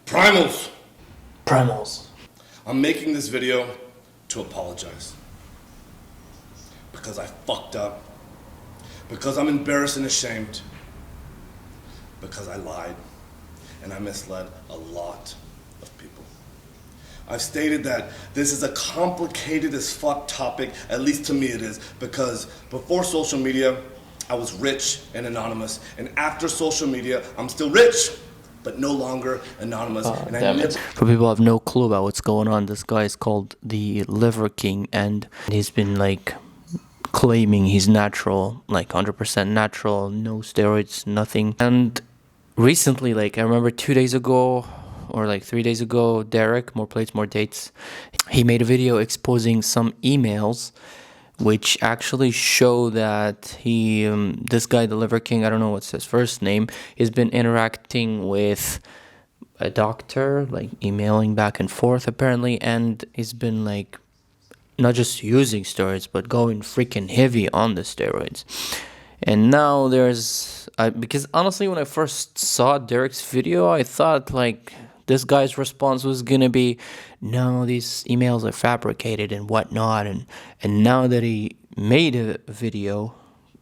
Primals! Primals. I'm making this video to apologize. Because I fucked up. Because I'm embarrassed and ashamed. Because I lied. And I misled a lot of people. I've stated that this is a complicated as fuck topic, at least to me it is, because before social media, I was rich and anonymous, and after social media, I'm still rich, but no longer anonymous. And I never... For people who have no clue about what's going on, this guy is called the Liver King, and he's been like claiming he's natural, like 100% natural, no steroids, nothing. And recently, like I remember 2 days ago, or like 3 days ago, Derek, More Plates, More Dates, he made a video exposing some emails which actually show that he, this guy, the Liver King, I don't know what's his first name, has been interacting with a doctor, like emailing back and forth apparently, and he's been like not just using steroids, but going freaking heavy on the steroids. And now there's, because honestly, when I first saw Derek's video, I thought like this guy's response was gonna be, no, these emails are fabricated and whatnot. And now that he made a video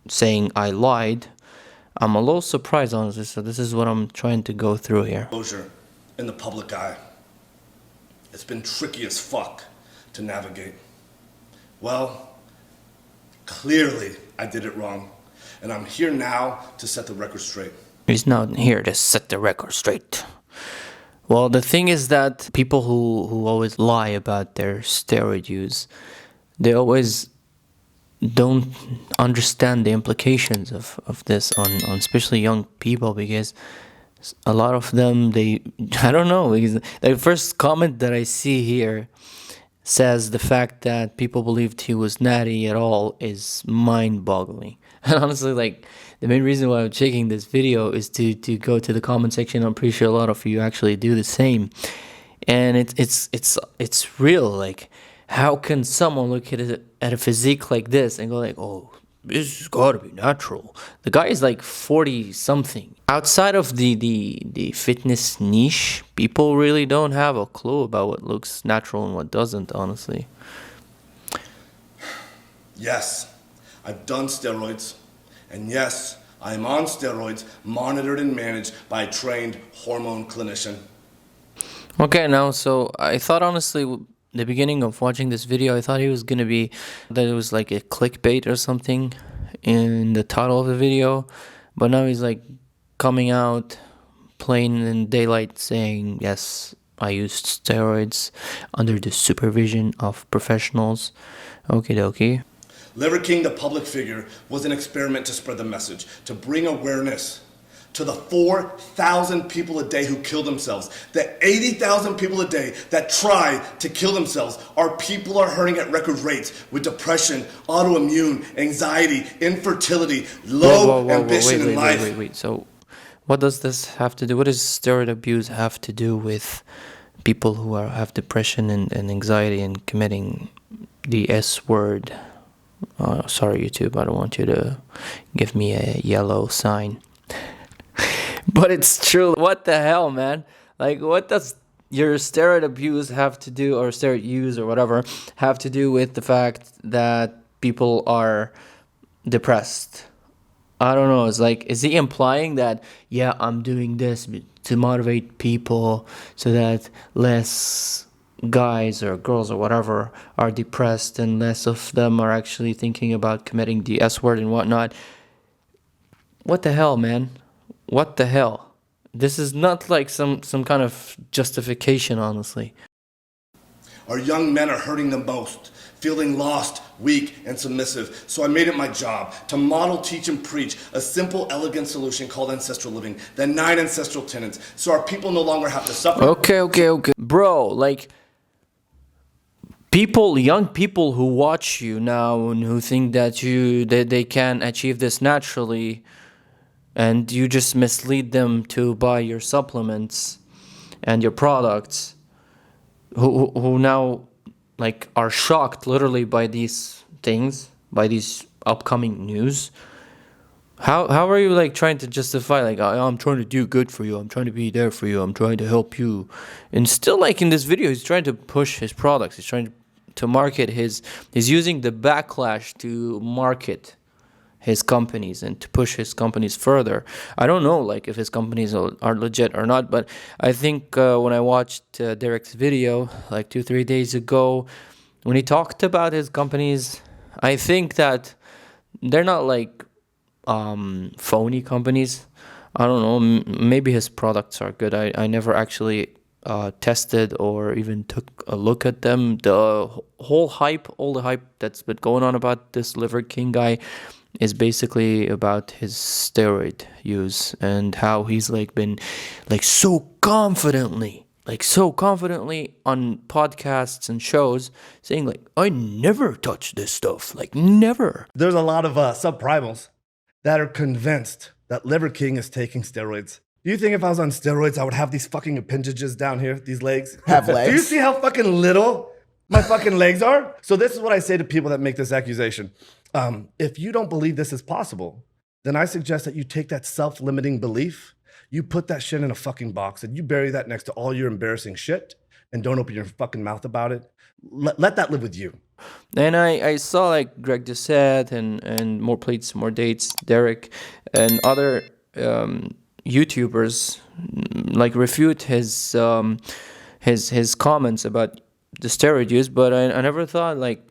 saying I lied, I'm a little surprised, honestly. So this is what I'm trying to go through here. Exposure in the public eye. It's been tricky as fuck to navigate. Well, clearly I did it wrong. And I'm here now to set the record straight. He's not here to set the record straight. Well, the thing is that people who always lie about their steroid use, they always don't understand the implications of this on especially young people, because a lot of them, I don't know, because the first comment that I see here says the fact that people believed he was natty at all is mind-boggling. And honestly, like, the main reason why I'm checking this video is to go to the comment section. I'm pretty sure a lot of you actually do the same. And it's real. Like, how can someone look at a physique like this and go like, oh, this has got to be natural? The guy is like 40 something. Outside of the fitness niche, people really don't have a clue about what looks natural and what doesn't, honestly. Yes, I've done steroids. And yes, I am on steroids, monitored and managed by a trained hormone clinician. Okay, now, so I thought, honestly, the beginning of watching this video, I thought it was gonna be that it was like a clickbait or something in the title of the video, but now he's like coming out plain in daylight saying, yes, I used steroids under the supervision of professionals. Okie dokie. Liver King, the public figure, was an experiment to spread the message, to bring awareness to the 4,000 people a day who kill themselves. The 80,000 people a day that try to kill themselves. Our people are hurting at record rates with depression, autoimmune, anxiety, infertility, low ambition in life. Wait. So what does this have to do? What does steroid abuse have to do with people who have depression and anxiety and committing the S word? Sorry, YouTube, I don't want you to give me a yellow sign. But it's true. What the hell, man? Like, what does your steroid abuse have to do, or steroid use or whatever, have to do with the fact that people are depressed? I don't know. It's like, is he implying that, yeah, I'm doing this to motivate people so that less guys or girls or whatever are depressed and less of them are actually thinking about committing the S word and whatnot? What the hell, man? What the hell? This is not like some kind of justification, honestly. Our young men are hurting the most, feeling lost, weak, and submissive. So I made it my job to model, teach, and preach a simple, elegant solution called ancestral living, the 9 ancestral tenets, so our people no longer have to suffer. Okay. Bro, like, young people who watch you now and who think that they can achieve this naturally, and you just mislead them to buy your supplements and your products, who now like are shocked literally by these things, by these upcoming news. How are you like trying to justify like I'm trying to do good for you, I'm trying to be there for you, I'm trying to help you, and still like in this video he's trying to push his products, he's trying to market he's using the backlash to market his companies and to push his companies further. I don't know like if his companies are legit or not, but I think when I watched Derek's video like 2-3 days ago when he talked about his companies, I think that they're not like phony companies. I don't know, maybe his products are good. I never actually tested or even took a look at them. The whole hype, all the hype that's been going on about this Liver King guy is basically about his steroid use and how he's like been like so confidently on podcasts and shows saying like I never touched this stuff, like never. There's a lot of subprimals that are convinced that Liver King is taking steroids. Do you think if I was on steroids, I would have these fucking appendages down here, these legs? Have legs? Do you see how fucking little my fucking legs are? So this is what I say to people that make this accusation. If you don't believe this is possible, then I suggest that you take that self-limiting belief, you put that shit in a fucking box and you bury that next to all your embarrassing shit and don't open your fucking mouth about it. Let that live with you. And I saw like Greg Doucette and more plates, more dates, Derek and other YouTubers like refute his comments about the steroid use, but I never thought like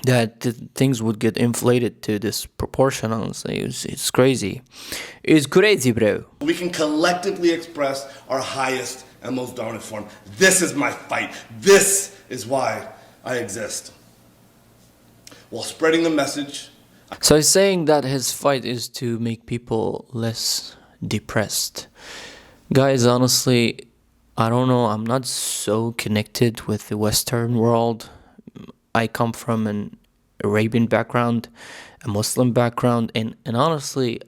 that things would get inflated to this proportion. Honestly, it's crazy. It's crazy, bro. We can collectively express our highest and most dominant form. This is my fight. This is why I exist. While spreading the message. So he's saying that his fight is to make people less depressed. Guys, honestly, I don't know. I'm not so connected with the Western world. I come from an Arabian background, a Muslim background, and honestly,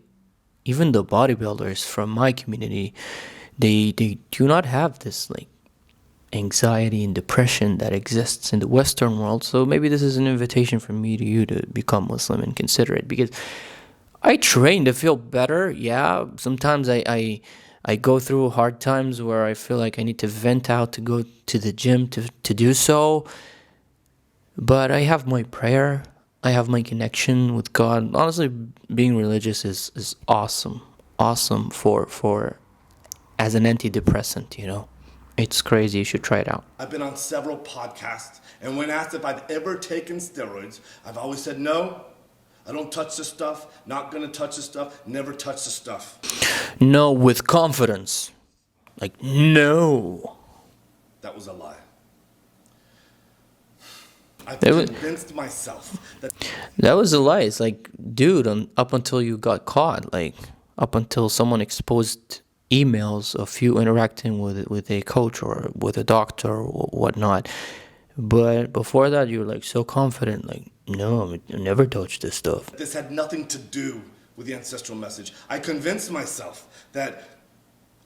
even the bodybuilders from my community, they do not have this like anxiety and depression that exists in the Western world. So maybe this is an invitation from me to you to become Muslim and consider it, because I train to feel better. Yeah, sometimes I go through hard times where I feel like I need to vent out, to go to the gym to do so. But I have my prayer, I have my connection with God. Honestly, being religious is awesome for as an antidepressant, you know. It's crazy, you should try it out. I've been on several podcasts, and when asked if I've ever taken steroids, I've always said no. I don't touch this stuff, not gonna touch this stuff, never touch this stuff. No, with confidence. Like, no. That was a lie. I've convinced myself that was a lie. It's like, dude, up until you got caught, like up until someone exposed emails of you interacting with a coach or with a doctor or whatnot. But before that, you were like so confident, like, no, I never touched this stuff. This had nothing to do with the ancestral message. I convinced myself that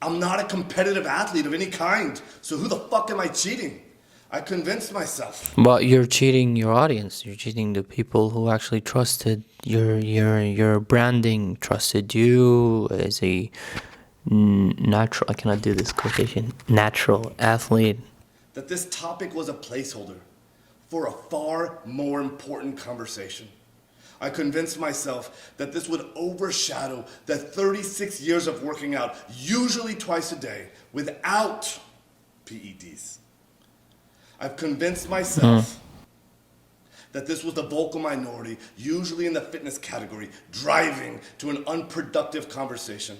I'm not a competitive athlete of any kind, so who the fuck am I cheating? I convinced myself. But you're cheating your audience. You're cheating the people who actually trusted your branding, trusted you as a natural, I cannot do this quotation, natural athlete. That this topic was a placeholder for a far more important conversation. I convinced myself that this would overshadow the 36 years of working out, usually twice a day, without PEDs. I've convinced myself that this was the vocal minority, usually in the fitness category, driving to an unproductive conversation.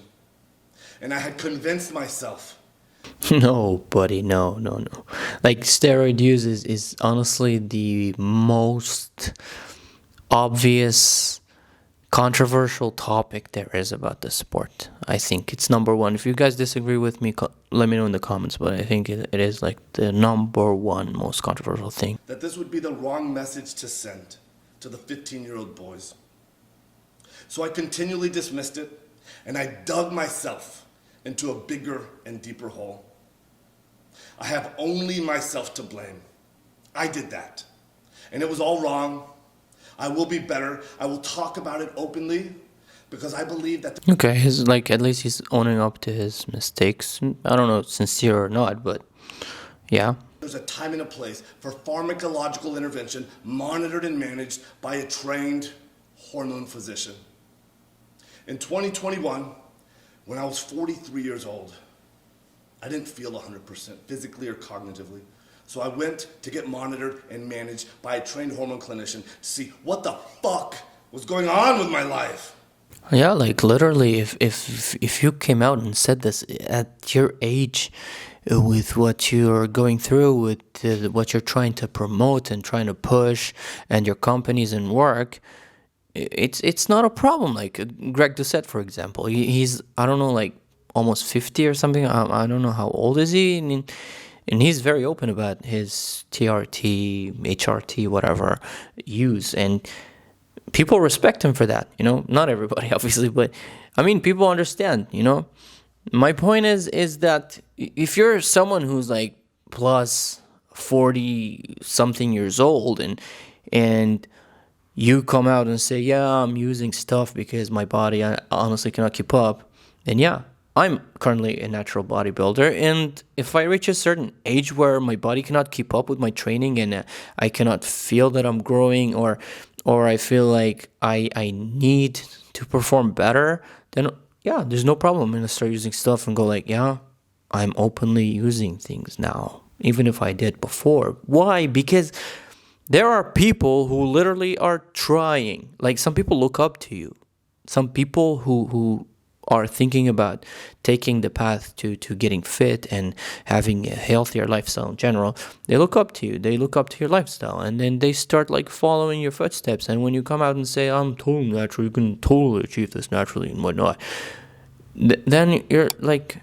And I had convinced myself. No, buddy, no. Like, steroid use is honestly the most obvious, controversial topic there is about the sport. I think it's number one. If you guys disagree with me, let me know in the comments, but I think it is like the number one most controversial thing. That this would be the wrong message to send to the 15-year-old boys. So I continually dismissed it, and I dug myself into a bigger and deeper hole. I have only myself to blame. I did that, and it was all wrong. I will be better. I will talk about it openly, Because I believe that Okay, he's like, at least he's owning up to his mistakes. I don't know if sincere or not, but yeah. there's a time and a place for pharmacological intervention monitored and managed by a trained hormone physician. In 2021, when I was 43 years old, I didn't feel 100% physically or cognitively. So I went to get monitored and managed by a trained hormone clinician to see what the fuck was going on with my life. Yeah, like literally, if you came out and said this at your age, with what you're going through, with what you're trying to promote and trying to push, and your companies and work, it's not a problem. Like Greg Doucette, for example, he's, I don't know, like almost 50 or something. I don't know how old is he, and he's very open about his TRT, HRT, whatever use, and people respect him for that, you know. Not everybody, obviously, but I mean, people understand, you know. My point is that if you're someone who's like plus 40 something years old, and you come out and say, yeah, I'm using stuff because my body, I honestly cannot keep up, then yeah, I'm currently a natural bodybuilder, and if I reach a certain age where my body cannot keep up with my training, and I cannot feel that I'm growing, or I feel like I need to perform better, then yeah, there's no problem. I'm gonna start using stuff and go like, yeah, I'm openly using things now, even if I did before. Why? Because there are people who literally are trying. Like, some people look up to you. Some people who are thinking about taking the path to getting fit and having a healthier lifestyle in general, they look up to you. They look up to your lifestyle, and then they start like following your footsteps. And when you come out and say, I'm totally natural, you can totally achieve this naturally and whatnot, then you're like,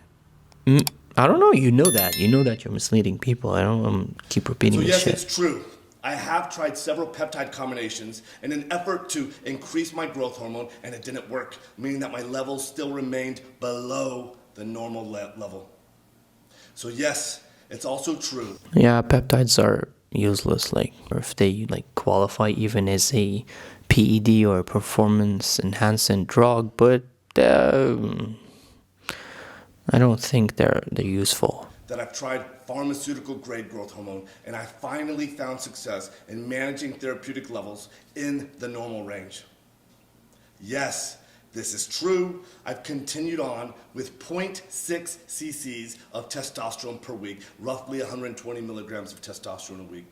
I don't know, you know that you're misleading people. I don't keep repeating this shit. Yes, it's true. I have tried several peptide combinations in an effort to increase my growth hormone, and it didn't work, meaning that my levels still remained below the normal level. So yes, it's also true. Yeah, peptides are useless, like, or if they like qualify even as a PED or a performance enhancing drug, but I don't think they're useful. That I've tried pharmaceutical grade growth hormone, and I finally found success in managing therapeutic levels in the normal range. Yes, this is true. I've continued on with 0.6 cc's of testosterone per week, roughly 120 milligrams of testosterone a week.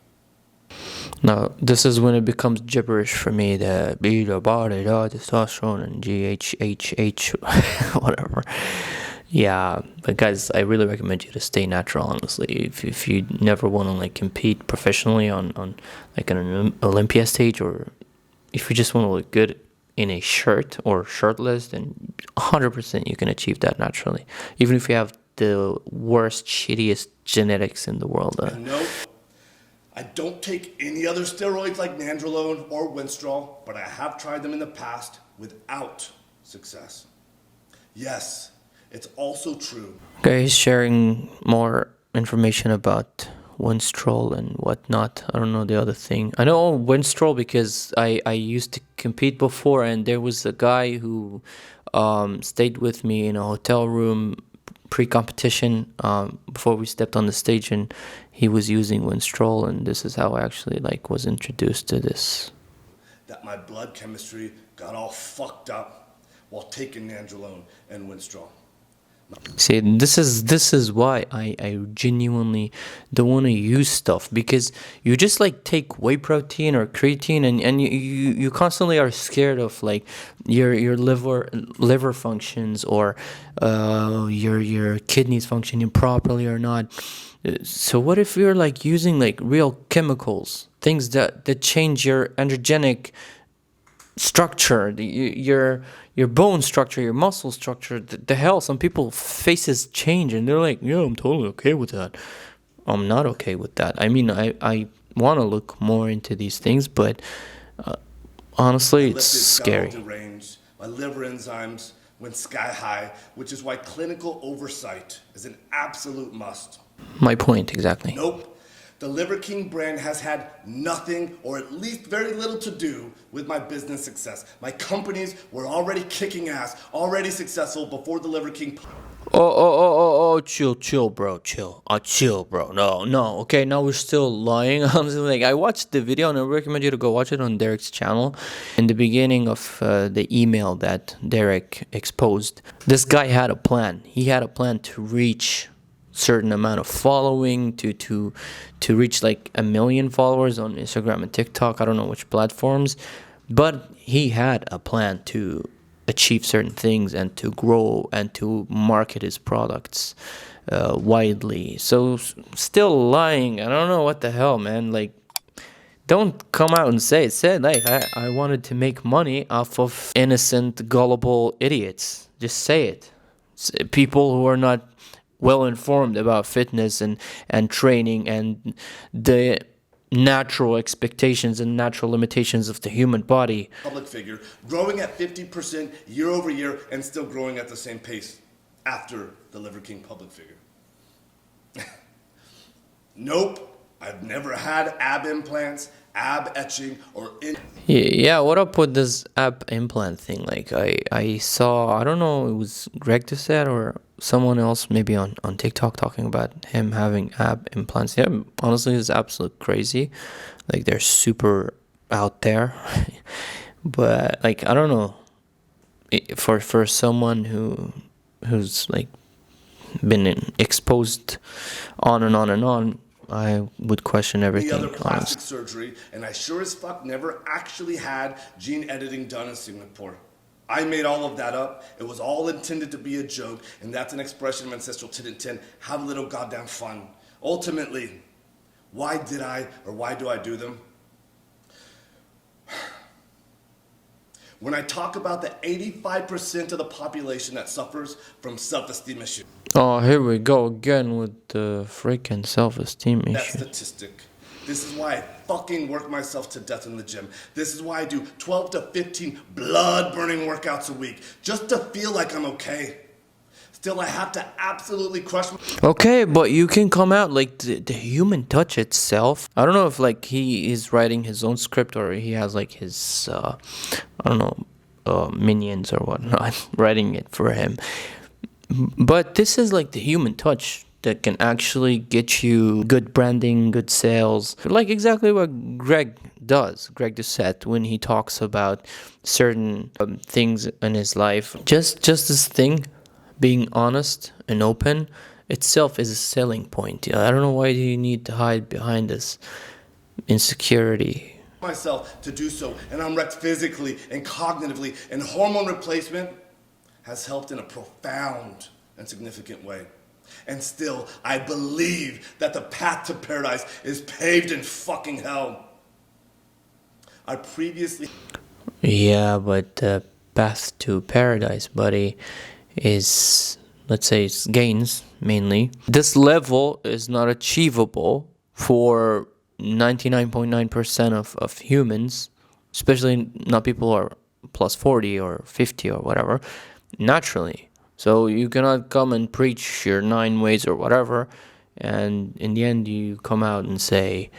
Now, this is when it becomes gibberish for me, the beta, body, testosterone, and GHHH, whatever. Yeah, but guys, I really recommend you to stay natural, honestly. If you never want to like compete professionally on like an Olympia stage, or if you just want to look good in a shirt or shirtless, then 100% you can achieve that naturally. Even if you have the worst, shittiest genetics in the world. No, I don't take any other steroids like nandrolone or winstrol, but I have tried them in the past without success. Yes, it's also true. Guys, sharing more information about winstrol and whatnot. I don't know the other thing. I know winstrol because I used to compete before, and there was a guy who stayed with me in a hotel room pre-competition before we stepped on the stage, and he was using winstrol, and this is how I actually like was introduced to this. That my blood chemistry got all fucked up while taking nandrolone and winstrol. See, this is why I genuinely don't want to use stuff, because you just like take whey protein or creatine, and you constantly are scared of like your liver functions, or your kidneys functioning properly or not. So what if you're like using like real chemicals, things that change your androgenic structure, your bone structure, your muscle structure, the hell, some people faces change and they're like, yeah, I'm totally okay with that. I'm not okay with that. I mean, I want to look more into these things, but honestly, it's scary. Deranged. My liver enzymes went sky high, which is why clinical oversight is an absolute must. My point, exactly. Nope. The Liver King brand has had nothing, or at least very little, to do with my business success. My companies were already kicking ass, already successful before the Liver King. Chill, bro, chill, bro. No, okay, now we're still lying. Honestly, like, I watched the video and I recommend you to go watch it on Derek's channel. In the beginning of the email that Derek exposed, this guy had a plan. He had a plan to reach certain amount of following, to reach like 1 million followers on Instagram and TikTok. I don't know which platforms, but he had a plan to achieve certain things and to grow and to market his products widely. So still lying. I don't know what the hell, man. Like, don't come out and say it. Say, like, I wanted to make money off of innocent, gullible idiots. Just say it. People who are not well informed about fitness and training and the natural expectations and natural limitations of the human body. Public figure growing at 50% year over year and still growing at the same pace after the Liver King public figure. Nope, I've never had ab implants, ab etching, or Yeah, what up with this ab implant thing? Like, I saw, I don't know, it was Greg Doucette or someone else maybe on TikTok talking about him having ab implants. Yeah, honestly, it's absolute crazy. Like, they're super out there. But, like, I don't know, for someone who's like been exposed on and on and on, I would question everything. The other plastic surgery, and I sure as fuck never actually had gene editing done in Singapore. I made all of that up. It was all intended to be a joke, and that's an expression of ancestral tin. Have a little goddamn fun. Ultimately, why did I, or why do I do them? When I talk about the 85% of the population that suffers from self-esteem issues. Oh, here we go again with the freaking self-esteem issue. That statistic. This is why I fucking work myself to death in the gym. This is why I do 12 to 15 blood-burning workouts a week, just to feel like I'm okay. Still, I have to absolutely crush my... Okay, but you can come out, like, the human touch itself. I don't know if, like, he is writing his own script or he has, like, his, I don't know, minions or whatnot writing it for him. But this is, like, the human touch that can actually get you good branding, good sales. Like exactly what Greg does, Greg Doucette, when he talks about certain things in his life. Just this thing, being honest and open, itself is a selling point. I don't know why you need to hide behind this insecurity. Myself to do so, and I'm wrecked physically and cognitively, and hormone replacement has helped in a profound and significant way. And still, I believe that the path to paradise is paved in fucking hell. I previously... Yeah, but the path to paradise, buddy, is, let's say, it's gains, mainly. This level is not achievable for 99.9% of humans, especially not people who are plus 40 or 50 or whatever, naturally. So you cannot come and preach your 9 ways or whatever, and in the end you come out and say,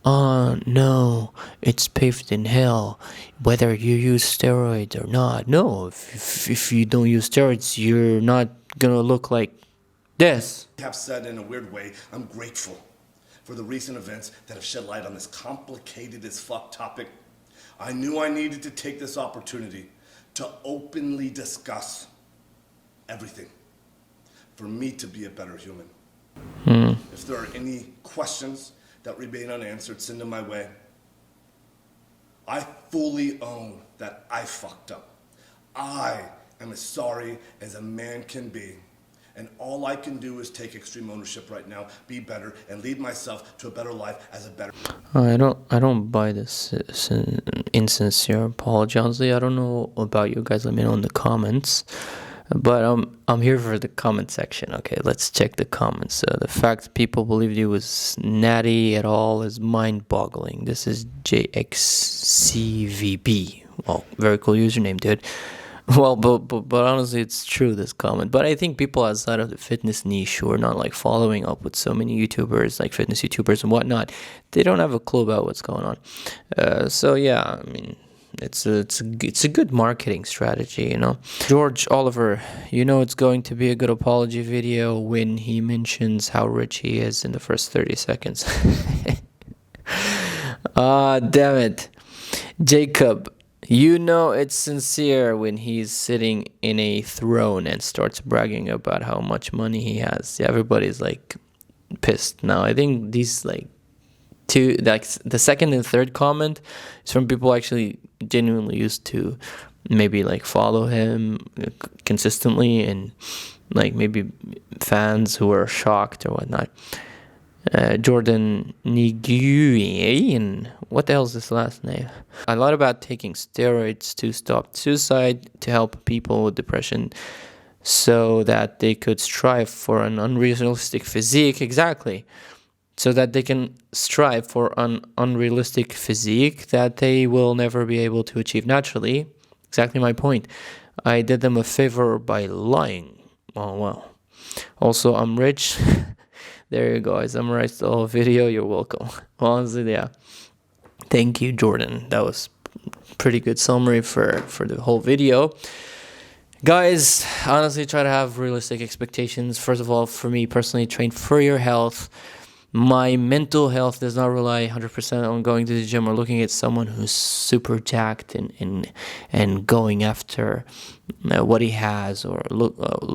oh no, it's paved in hell, whether you use steroids or not. No, if you don't use steroids, you're not gonna look like this. I have said in a weird way, I'm grateful for the recent events that have shed light on this complicated as fuck topic. I knew I needed to take this opportunity to openly discuss everything for me to be a better human. If there are any questions that remain unanswered, send them my way. I fully own that I fucked up. I am as sorry as a man can be. And all I can do is take extreme ownership right now, be better, and lead myself to a better life as a better... I don't buy this insincere apology. Honestly, I don't know about you guys. Let me know in the comments. But I'm here for the comment section. Okay, let's check the comments. The fact people believed he was natty at all is mind-boggling. This is JXCVB. Well, very cool username, dude. Well, but honestly, it's true, this comment. But I think people outside of the fitness niche who are not like following up with so many YouTubers, like fitness YouTubers and whatnot, they don't have a clue about what's going on. So yeah, I mean, it's a good marketing strategy, you know. George Oliver, you know it's going to be a good apology video when he mentions how rich he is in the first 30 seconds. Ah, damn it. Jacob, you know it's sincere when he's sitting in a throne and starts bragging about how much money he has. Yeah, everybody's like pissed now. I think these like two, like the second and third comment is from people actually genuinely used to maybe like follow him consistently, and like maybe fans who are shocked or whatnot. Jordan Nguyen, what the hell is this last name? A lot about taking steroids to stop suicide, to help people with depression so that they could strive for an unrealistic physique. Exactly. So that they can strive for an unrealistic physique that they will never be able to achieve naturally. Exactly my point. I did them a favor by lying. Oh, well. Also, I'm rich. There you go. I summarized the whole video. You're welcome. Honestly, yeah. Thank you, Jordan. That was pretty good summary for the whole video. Guys, honestly, try to have realistic expectations. First of all, for me personally, train for your health. My mental health does not rely 100% on going to the gym or looking at someone who's super jacked and going after what he has, or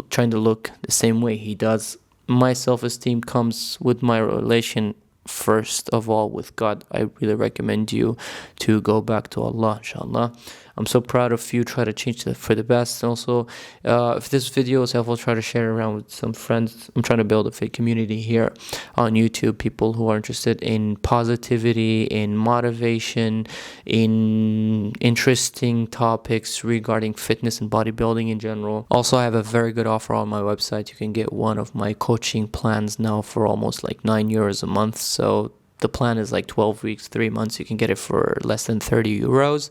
trying to look the same way he does. My self-esteem comes with my relation, first of all, with God. I really recommend you to go back to Allah, inshallah. I'm so proud of you. Try to change for the best. And also, if this video is helpful, try to share it around with some friends. I'm trying to build a fake community here on YouTube. People who are interested in positivity, in motivation, in interesting topics regarding fitness and bodybuilding in general. Also, I have a very good offer on my website. You can get one of my coaching plans now for almost like €9 a month. So the plan is like 12 weeks, 3 months. You can get it for less than €30.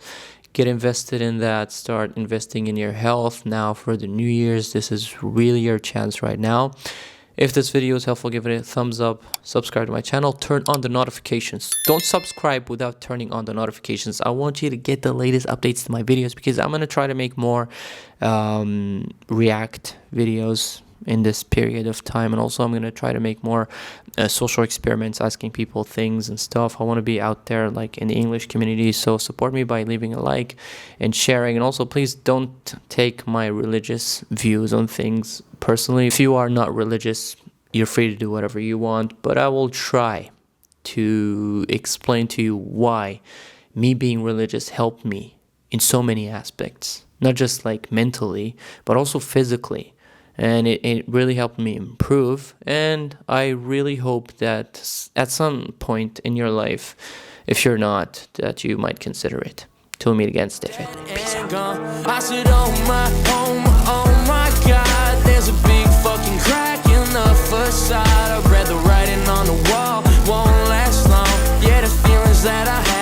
Get invested in that. Start investing in your health now for the New Year's. This is really your chance right now. If this video is helpful, give it a thumbs up. Subscribe to my channel. Turn on the notifications. Don't subscribe without turning on the notifications. I want you to get the latest updates to my videos, because I'm going to try to make more react videos in this period of time. And also I'm going to try to make more social experiments, asking people things and stuff. I want to be out there like in the English community, so support me by leaving a like and sharing. And also, please don't take my religious views on things personally. If you are not religious, you're free to do whatever you want, but I will try to explain to you why me being religious helped me in so many aspects, not just like mentally, but also physically. And it really helped me improve. And I really hope that at some point in your life, if you're not, that you might consider it. Till we meet again, Attofit. Peace out. I said, oh my God, there's a big fucking crack in the facade. I read the writing on the wall, won't last long. Yeah, the feelings that I have.